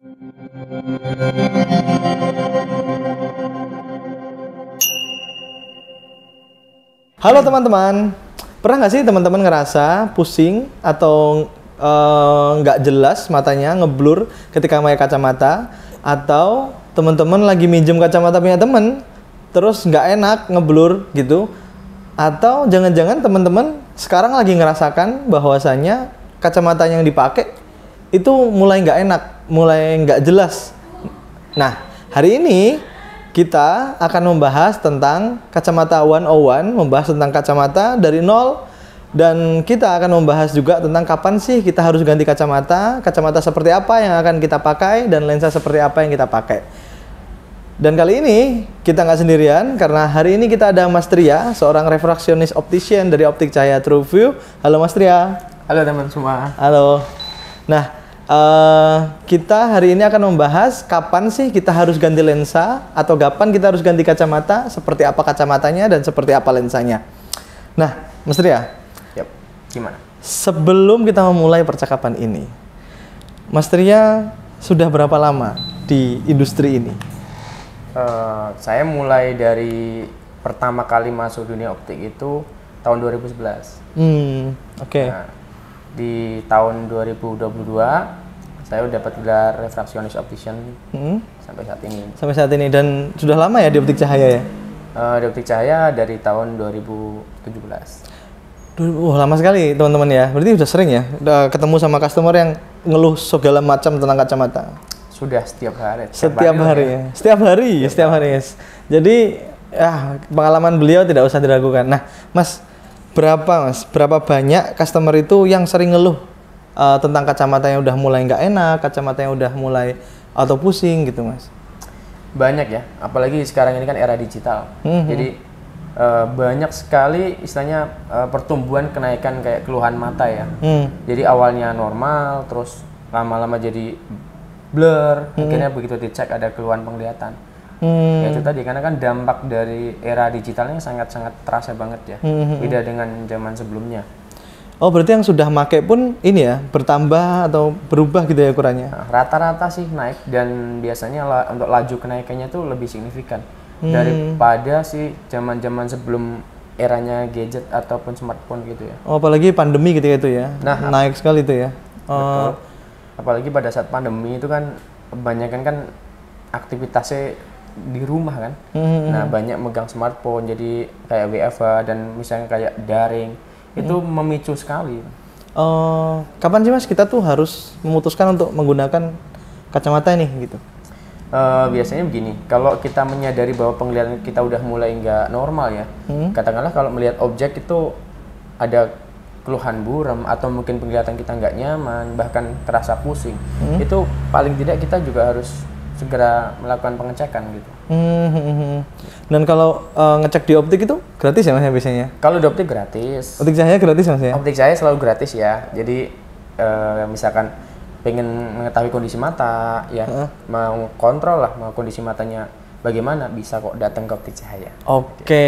Halo teman-teman, pernah nggak sih teman-teman ngerasa pusing atau nggak jelas matanya, ngeblur ketika pakai kacamata, atau teman-teman lagi minjem kacamata punya temen, terus nggak enak, ngeblur gitu, atau jangan-jangan teman-teman sekarang lagi ngerasakan bahwasanya kacamata yang dipakai itu mulai nggak enak, mulai nggak jelas. Nah, hari ini kita akan membahas tentang kacamata 101, membahas tentang kacamata dari nol, dan kita akan membahas juga tentang kapan sih kita harus ganti kacamata, kacamata seperti apa yang akan kita pakai, dan lensa seperti apa yang kita pakai. Dan kali ini kita nggak sendirian, karena hari ini kita ada Mas Tria, seorang refraksionis optician dari Optik Cahaya TrueView. Halo Mas Tria. Halo teman semua. Halo. Nah, kita hari ini akan membahas kapan sih kita harus ganti lensa, atau kapan kita harus ganti kacamata, seperti apa kacamatanya dan seperti apa lensanya. Nah, Mas Tria, Yap. Gimana? sebelum kita memulai percakapan ini, Mas Tria sudah berapa lama di industri ini? Saya mulai dari pertama kali masuk dunia optik itu tahun 2011. Oke. Nah, di tahun 2022 saya udah dapat gelar refraksionis optician sampai saat ini. Sampai saat ini, dan sudah lama ya di Optik Cahaya ya? Di Optik Cahaya dari tahun 2017. Lama sekali teman-teman ya. Berarti udah sering ya, udah ketemu sama customer yang ngeluh segala macam tentang kacamata. Sudah setiap hari. Setiap hari ya. Setiap hari. Jadi ya, pengalaman beliau tidak usah diragukan. Nah, berapa banyak customer itu yang sering ngeluh tentang kacamata yang udah mulai nggak enak, kacamata yang udah mulai atau pusing gitu, Mas? Banyak ya, apalagi sekarang ini kan era digital. Jadi banyak sekali istilahnya pertumbuhan kenaikan kayak keluhan mata ya. Jadi awalnya normal, terus lama-lama jadi blur, akhirnya begitu dicek ada keluhan penglihatan. Ya itu tadi, karena kan dampak dari era digitalnya sangat-sangat terasa banget ya, beda dengan zaman sebelumnya. Oh, berarti yang sudah make pun ini ya, bertambah atau berubah gitu ya ukurannya? Nah, rata-rata sih naik, dan biasanya untuk laju kenaikannya tuh lebih signifikan daripada sih zaman-zaman sebelum eranya gadget ataupun smartphone gitu ya. Oh, apalagi pandemi gitu ya, Nah, naik sekali itu ya. Betul. Apalagi pada saat pandemi itu kan kebanyakan kan aktivitasnya di rumah kan. Nah, banyak megang smartphone, jadi kayak WFH dan misalnya kayak daring, itu memicu sekali. Kapan sih Mas kita tuh harus memutuskan untuk menggunakan kacamata ini gitu? Biasanya begini, kalau kita menyadari bahwa penglihatan kita udah mulai nggak normal ya, katakanlah kalau melihat objek itu ada keluhan buram atau mungkin penglihatan kita nggak nyaman, bahkan terasa pusing, itu paling tidak kita juga harus segera melakukan pengecekan gitu. Dan kalau ngecek di optik itu gratis ya Mas ya biasanya? Kalau di optik gratis. Optik Cahaya gratis Mas ya? Optik Cahaya selalu gratis ya. Jadi misalkan pengen mengetahui kondisi mata ya, mau kontrol lah, mau kondisi matanya bagaimana, bisa kok datang ke Optik Cahaya. Oke,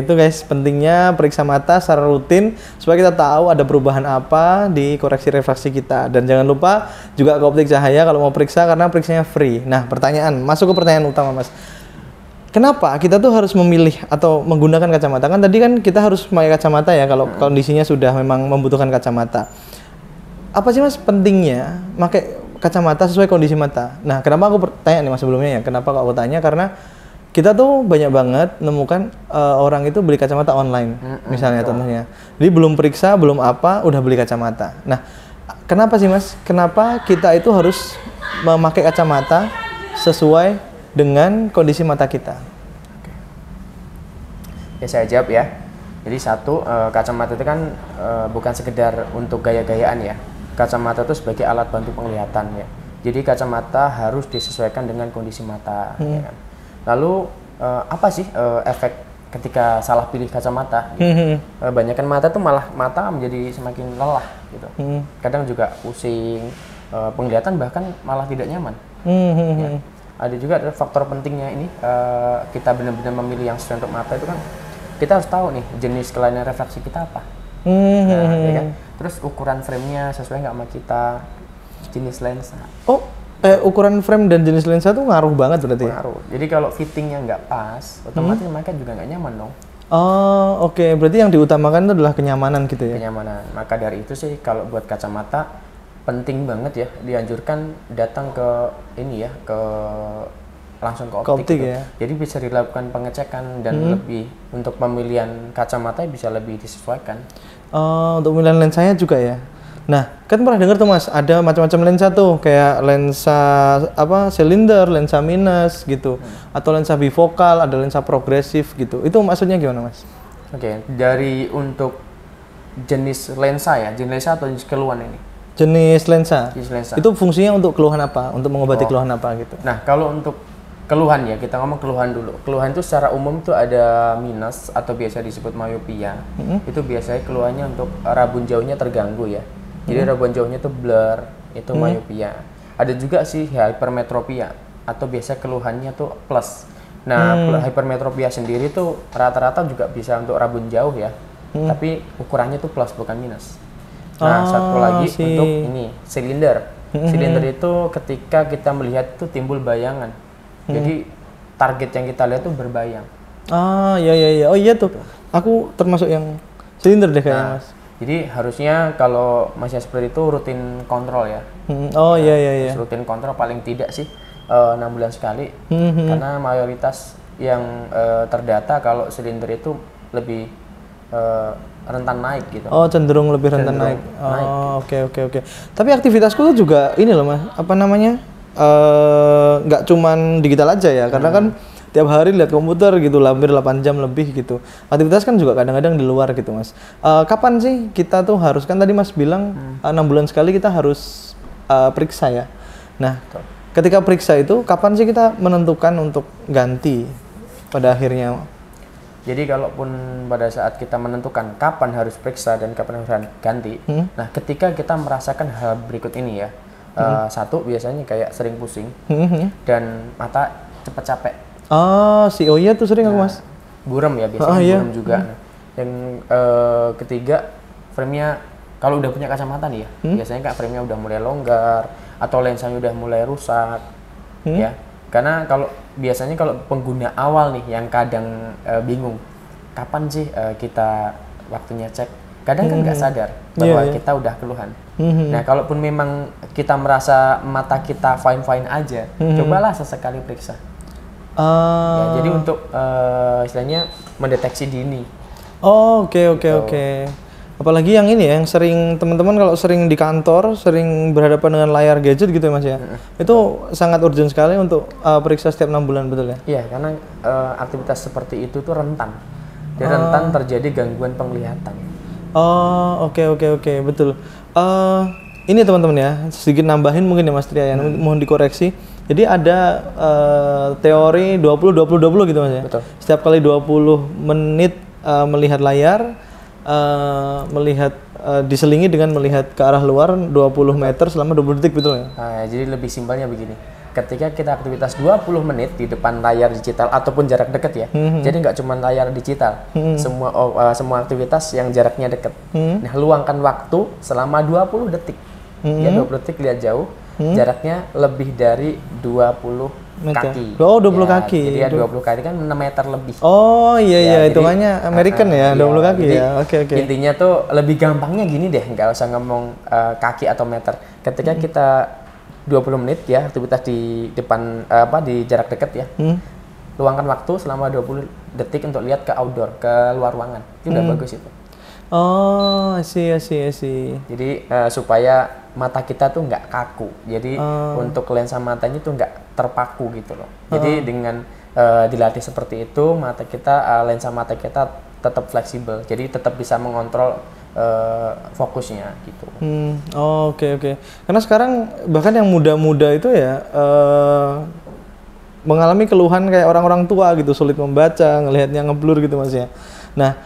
itu guys pentingnya periksa mata secara rutin supaya kita tahu ada perubahan apa di koreksi refraksi kita. Dan jangan lupa juga ke Optik Cahaya kalau mau periksa, karena periksanya free. Nah, masuk ke pertanyaan utama Mas. Kenapa kita tuh harus memilih atau menggunakan kacamata? Kan tadi kan kita harus pakai kacamata ya kalau kondisinya sudah memang membutuhkan kacamata. Apa sih Mas pentingnya pakai kacamata sesuai kondisi mata? Nah, kenapa aku tanya nih Mas sebelumnya ya? Kenapa aku tanya? Karena kita tuh banyak banget nemukan orang itu beli kacamata online, misalnya contohnya. Jadi belum periksa, belum apa, udah beli kacamata. Nah, kenapa sih Mas? Kenapa kita itu harus memakai kacamata sesuai dengan kondisi mata kita? Ya saya jawab ya. Jadi satu, kacamata itu kan bukan sekedar untuk gaya-gayaan ya. Kacamata itu sebagai alat bantu penglihatan ya. Jadi kacamata harus disesuaikan dengan kondisi mata. Ya kan? Lalu apa sih efek ketika salah pilih kacamata? Gitu. Banyakan mata tuh malah mata menjadi semakin lelah gitu. Kadang juga pusing, penglihatan bahkan malah tidak nyaman. Ya. Ada juga ada faktor pentingnya ini, kita benar-benar memilih yang sesuai untuk mata itu kan kita harus tahu nih jenis kelainan refraksi kita apa. Nah, ya kan? Terus ukuran frame-nya sesuai nggak sama kita, jenis lensa. Oh, Ukuran frame dan jenis lensa tuh ngaruh banget berarti. Pengaruh. Jadi kalau fittingnya nggak pas, otomatis mereka juga nggak nyaman dong. Oh, oke. Berarti yang diutamakan itu adalah kenyamanan gitu ya. Kenyamanan. Maka dari itu sih kalau buat kacamata penting banget ya, dianjurkan datang ke ini ya, langsung ke optik gitu. Ya. Jadi bisa dilakukan pengecekan dan lebih untuk pemilihan kacamata bisa lebih disesuaikan. Untuk pemilihan lensanya juga ya. Nah, kan pernah dengar tuh Mas, ada macam-macam lensa tuh, kayak lensa silinder, lensa minus gitu, atau lensa bifokal, ada lensa progresif gitu. Itu maksudnya gimana Mas? Oke, dari untuk jenis lensa ya, jenis lensa atau jenis keluhan ini? Jenis lensa. Jenis lensa. Itu fungsinya untuk keluhan apa? Untuk mengobati keluhan apa gitu? Nah, kalau untuk keluhan ya, kita ngomong keluhan dulu. Keluhan itu secara umum tuh ada minus atau biasa disebut myopia. Itu biasanya keluhannya untuk rabun jauhnya terganggu ya. Jadi rabun jauhnya tuh blur, itu myopia. Ada juga sih hypermetropia atau biasa keluhannya tuh plus. Nah, hypermetropia sendiri tuh rata-rata juga bisa untuk rabun jauh ya. Tapi ukurannya tuh plus bukan minus. Nah, satu lagi untuk ini silinder. Silinder itu ketika kita melihat itu timbul bayangan. Jadi target yang kita lihat tuh berbayang. Iya. Oh iya tuh. Aku termasuk yang silinder deh kayaknya Mas. Jadi harusnya kalau masih seperti itu rutin kontrol ya. Iya. Rutin kontrol paling tidak sih 6 bulan sekali. Karena mayoritas yang terdata kalau silinder itu lebih rentan naik gitu. Oh, cenderung lebih rentan naik. Oke. Tapi aktivitasku tuh juga ini loh Mas, nggak cuman digital aja ya, karena kan tiap hari lihat komputer gitu, hampir 8 jam lebih gitu. Aktivitas kan juga kadang-kadang di luar gitu Mas. Kapan sih kita tuh harus, kan tadi Mas bilang 6 bulan sekali kita harus periksa ya. Nah, ketika periksa itu kapan sih kita menentukan untuk ganti pada akhirnya? Jadi kalaupun pada saat kita menentukan kapan harus periksa dan kapan harus ganti, nah ketika kita merasakan hal berikut ini ya, satu biasanya kayak sering pusing dan mata cepat capek. Oh iya tuh sering aku Mas. Buram ya biasanya, buram juga. Nah, yang ketiga, frame-nya kalau udah punya kacamata nih ya, biasanya frame-nya udah mulai longgar atau lensanya udah mulai rusak, ya. Karena biasanya kalau pengguna awal nih yang kadang bingung, kapan sih kita waktunya cek? Kadang kan nggak sadar bahwa kita udah keluhan. Nah, kalaupun memang kita merasa mata kita fine-fine aja, cobalah sesekali periksa. Ya, jadi untuk istilahnya mendeteksi dini. Oke. Apalagi yang ini ya, yang sering teman-teman kalau sering di kantor, sering berhadapan dengan layar gadget gitu ya Mas ya. Itu sangat urgent sekali untuk periksa setiap 6 bulan, betul ya? Iya, karena aktivitas seperti itu tuh rentan. Dan rentan terjadi gangguan penglihatan. Oke, betul. Ini teman-teman ya, sedikit nambahin mungkin ya Mas Tria ya, mohon dikoreksi. Jadi ada teori 20-20-20 gitu Mas ya. Betul. Setiap kali 20 menit melihat layar, diselingi dengan melihat ke arah luar 20 meter selama 20 detik, betul ya? Nah, jadi lebih simpelnya begini. Ketika kita aktivitas 20 menit di depan layar digital ataupun jarak dekat ya. Jadi nggak cuma layar digital. Semua aktivitas yang jaraknya dekat. Nah, luangkan waktu selama 20 detik. Ya 20 detik lihat jauh. Jaraknya lebih dari 20 kaki. 20 kaki. Jadi ya 20 kaki kan 6 meter lebih. Oh iya, hitungannya American ya, 20 kaki ya. Oke. Intinya tuh lebih gampangnya gini deh, nggak usah ngomong kaki atau meter. Ketika kita 20 menit ya aktivitas di depan di jarak dekat ya. Luangkan waktu selama 20 detik untuk lihat ke outdoor, ke luar ruangan. Itu udah bagus itu. I see. Jadi supaya mata kita tuh nggak kaku. Jadi untuk lensa matanya tuh nggak terpaku gitu loh. Jadi dengan dilatih seperti itu, lensa mata kita tetap fleksibel. Jadi tetap bisa mengontrol fokusnya gitu. Oke. Karena sekarang bahkan yang muda-muda itu ya mengalami keluhan kayak orang-orang tua gitu, sulit membaca, ngelihatnya ngeblur gitu Mas ya. Nah,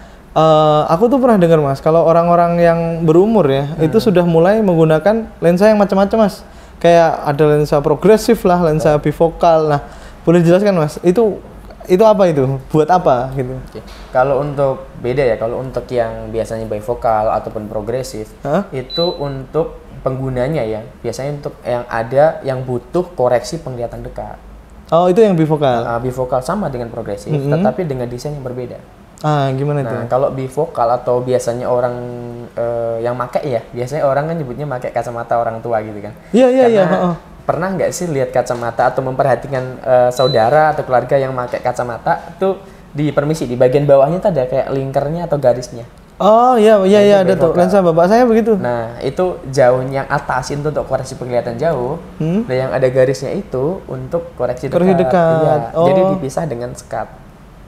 aku tuh pernah dengar Mas, kalau orang-orang yang berumur ya, itu sudah mulai menggunakan lensa yang macam-macam Mas. Kayak ada lensa progresif lah, lensa bifokal. Nah, boleh dijelaskan Mas, itu apa itu? Buat apa gitu? Oke. Kalau untuk beda ya, kalau untuk yang biasanya bifokal ataupun progresif, itu untuk penggunanya ya, biasanya untuk yang ada yang butuh koreksi penglihatan dekat. Oh, itu yang bifokal. Bifokal sama dengan progresif, tetapi dengan desain yang berbeda. Gimana itu? Nah, kalau bifokal atau biasanya orang yang make ya, biasanya orang kan nyebutnya pakai kacamata orang tua gitu kan. Iya. Pernah nggak sih lihat kacamata atau memperhatikan saudara atau keluarga yang pakai kacamata tuh di permisi di bagian bawahnya tuh ada kayak lingkarnya atau garisnya. Oh iya ada tuh lensa bapak saya begitu. Nah itu jauhnya atas itu untuk koreksi penglihatan jauh, dan yang ada garisnya itu untuk koreksi dekat. Iya. Jadi dipisah dengan sekat.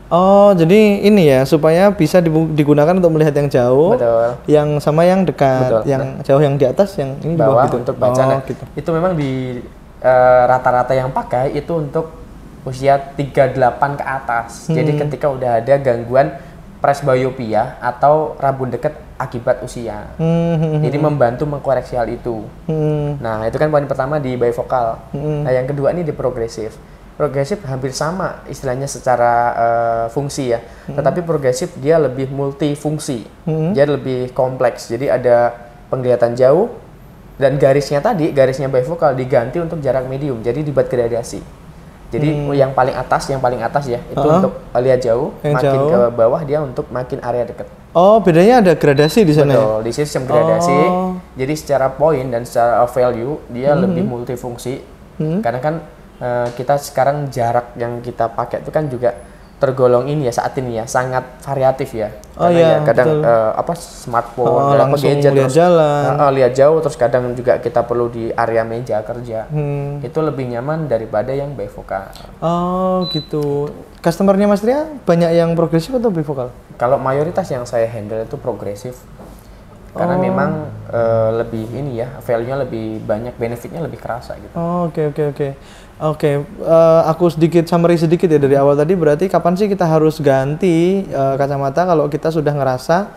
Oh jadi ini ya supaya bisa digunakan untuk melihat yang jauh. Betul. Yang sama yang dekat. Betul. Yang jauh yang di atas, yang ini di bawah gitu. Untuk baca. Gitu. Itu memang di rata-rata yang pakai itu untuk usia 38 ke atas. Jadi ketika udah ada gangguan presbiopia atau rabun dekat akibat usia. Jadi membantu mengkoreksi hal itu. Nah, itu kan poin pertama di bifokal. Nah, yang kedua ini di progresif. Progresif hampir sama istilahnya secara fungsi ya. Tetapi progresif dia lebih multifungsi. Dia lebih kompleks. Jadi ada penglihatan jauh dan garisnya garisnya bifokal diganti untuk jarak medium. Jadi dibuat gradasi. Jadi yang paling atas ya itu untuk lihat jauh, makin jauh. Ke bawah dia untuk makin area dekat. Oh, bedanya ada gradasi di sana. Betul, di sistem gradasi. Jadi secara poin dan secara value dia lebih multifungsi. Karena kan kita sekarang jarak yang kita pakai itu kan juga tergolong ini ya saat ini ya sangat variatif ya. Karena ya kadang smartphone, gadget terus lihat jauh, terus kadang juga kita perlu di area meja kerja. Itu lebih nyaman daripada yang bifokal. Oh gitu. Customernya Mas Tria banyak yang progresif atau bifokal? Kalau mayoritas yang saya handle itu progresif. Karena memang lebih ini ya, value-nya lebih banyak, benefitnya lebih kerasa gitu. Oke, aku summary sedikit ya dari awal tadi. Berarti kapan sih kita harus ganti kacamata kalau kita sudah ngerasa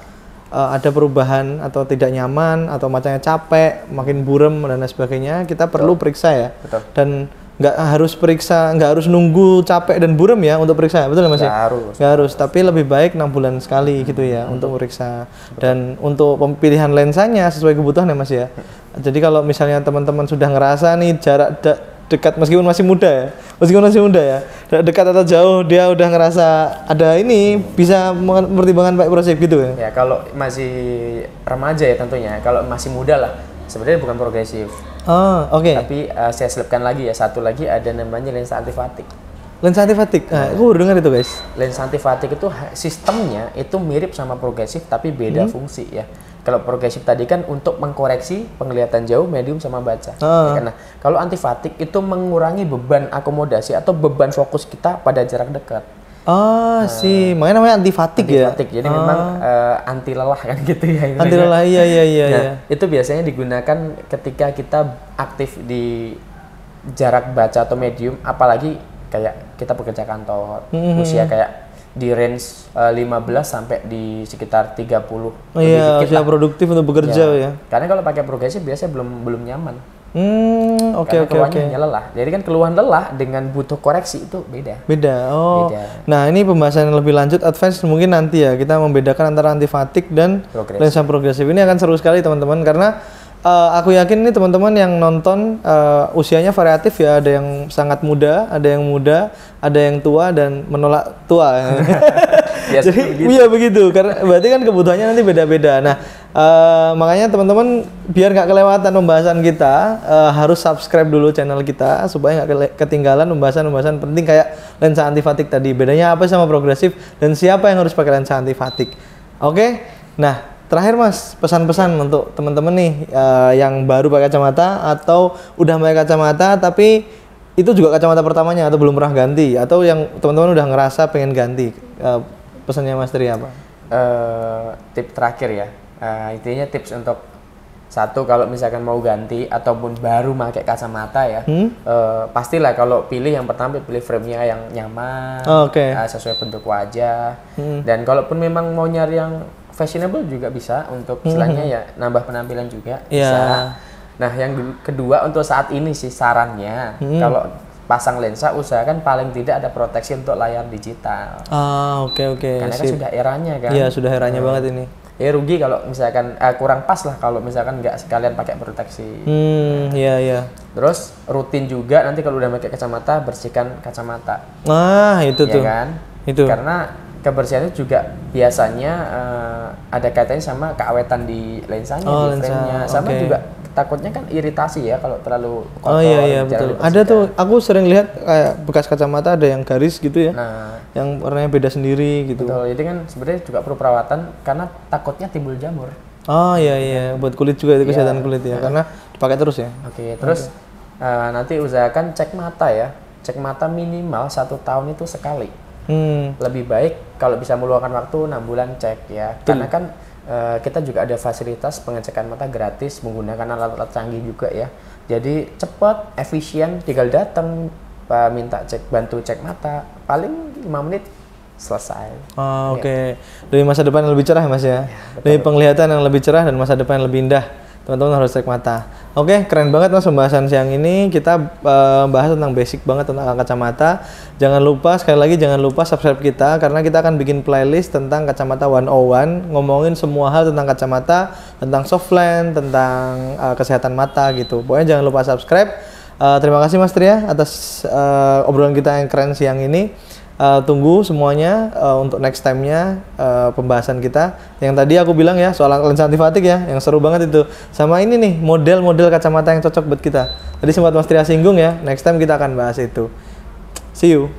ada perubahan atau tidak nyaman atau matanya capek, makin buram dan lain sebagainya, kita perlu periksa ya. Betul. Dan nggak harus nunggu capek dan buram ya untuk periksa, betul nggak Mas? Nggak harus, tapi lebih baik 6 bulan sekali gitu ya untuk periksa. Dan untuk pemilihan lensanya sesuai kebutuhan ya Mas ya. Jadi kalau misalnya teman-teman sudah ngerasa nih jarak dekat meskipun masih muda ya, dekat atau jauh dia udah ngerasa ada ini bisa mempertimbangkan pakai progresif gitu ya. Ya kalau masih remaja ya tentunya, kalau masih muda lah sebenarnya bukan progresif. Tapi saya selipkan lagi ya, satu lagi ada namanya lensa antifatik. Lensa antifatik, aku baru dengar itu guys. Lensa antifatik itu sistemnya itu mirip sama progresif tapi beda fungsi ya. Kalau progresif tadi kan untuk mengkoreksi penglihatan jauh, medium sama baca. Karena kalau antifatik itu mengurangi beban akomodasi atau beban fokus kita pada jarak dekat. Makanya namanya antifatik ya. Jadi memang anti lelah kan gitu ya. Anti lelah, iya. Itu biasanya digunakan ketika kita aktif di jarak baca atau medium, apalagi kayak kita bekerja kantor, usia kayak di range 15 sampai di sekitar 30. Iya, usia produktif untuk bekerja ya. Karena kalau pakai progresif biasanya belum nyaman. Oke. Hanya lelah. Jadi kan keluhan lelah dengan butuh koreksi itu beda. Beda. Nah, ini pembahasan yang lebih lanjut advance mungkin nanti ya kita membedakan antara antifatik dan lensa progresif. Ini akan seru sekali teman-teman karena aku yakin ini teman-teman yang nonton usianya variatif ya, ada yang sangat muda, ada yang tua dan menolak tua. Jadi iya begitu, karena berarti kan kebutuhannya nanti beda-beda. Nah, makanya teman-teman biar nggak kelewatan pembahasan kita harus subscribe dulu channel kita supaya nggak ketinggalan pembahasan penting kayak lensa antifatik tadi. Bedanya apa sama progresif dan siapa yang harus pakai lensa antifatik? Oke, nah. Terakhir Mas, pesan-pesan untuk teman-teman nih yang baru pakai kacamata atau udah pakai kacamata tapi itu juga kacamata pertamanya atau belum pernah ganti atau yang teman-teman udah ngerasa pengen ganti, pesannya Mas Tri apa? Tips terakhir ya, intinya tips untuk satu kalau misalkan mau ganti ataupun baru pakai kacamata ya, pastilah kalau pilih yang pertama pilih frame-nya yang nyaman, sesuai bentuk wajah, dan kalaupun memang mau nyari yang fashionable juga bisa untuk istilahnya ya nambah penampilan juga bisa. Nah yang kedua untuk saat ini sih sarannya kalau pasang lensa usahakan paling tidak ada proteksi untuk layar digital. Oke. Karena kan sudah eranya kan. Iya sudah eranya banget ini. Ya rugi kalau misalkan kurang pas lah kalau misalkan nggak sekalian pakai proteksi. Iya. Terus rutin juga nanti kalau udah pakai kacamata bersihkan kacamata. Nah, itu Ya tuh. kan? Itu. Karena kebersihan itu juga biasanya ada kaitannya sama keawetan di lensanya, Oh, di lensa. frame-nya. Sama Oke. juga takutnya kan iritasi ya kalau terlalu kotor. Oh iya jarang betul. dibersihkan. Ada tuh, aku sering lihat kayak bekas kacamata ada yang garis gitu ya. Nah, Yang warnanya beda sendiri gitu. betul. Jadi kan sebenarnya juga perlu perawatan karena takutnya timbul jamur. Oh iya, buat kulit juga itu kesehatan kulit ya, karena dipakai terus ya. Oke, terus nanti usahakan cek mata ya. Cek mata minimal 1 tahun itu sekali. Lebih baik kalau bisa meluangkan waktu 6 bulan cek ya. Karena kan kita juga ada fasilitas pengecekan mata gratis menggunakan alat-alat canggih juga ya. Jadi cepat, efisien, tinggal datang minta bantu cek mata, paling 5 menit selesai. Oke. Demi masa depan yang lebih cerah Mas ya. Demi penglihatan yang lebih cerah dan masa depan yang lebih indah. Teman-teman harus cek mata. Oke, keren banget Mas pembahasan siang ini. Kita bahas tentang basic banget tentang kacamata. Jangan lupa, sekali lagi jangan lupa subscribe kita karena kita akan bikin playlist tentang kacamata 101, ngomongin semua hal tentang kacamata, tentang soft lens, tentang kesehatan mata gitu. Pokoknya jangan lupa subscribe. Terima kasih Mas Tria atas obrolan kita yang keren siang ini. Tunggu semuanya untuk next time-nya pembahasan kita. Yang tadi aku bilang ya soal lensa antifatik ya, yang seru banget itu. Sama ini nih, model-model kacamata yang cocok buat kita. Tadi sempat Mas Tria singgung ya, next time kita akan bahas itu. See you.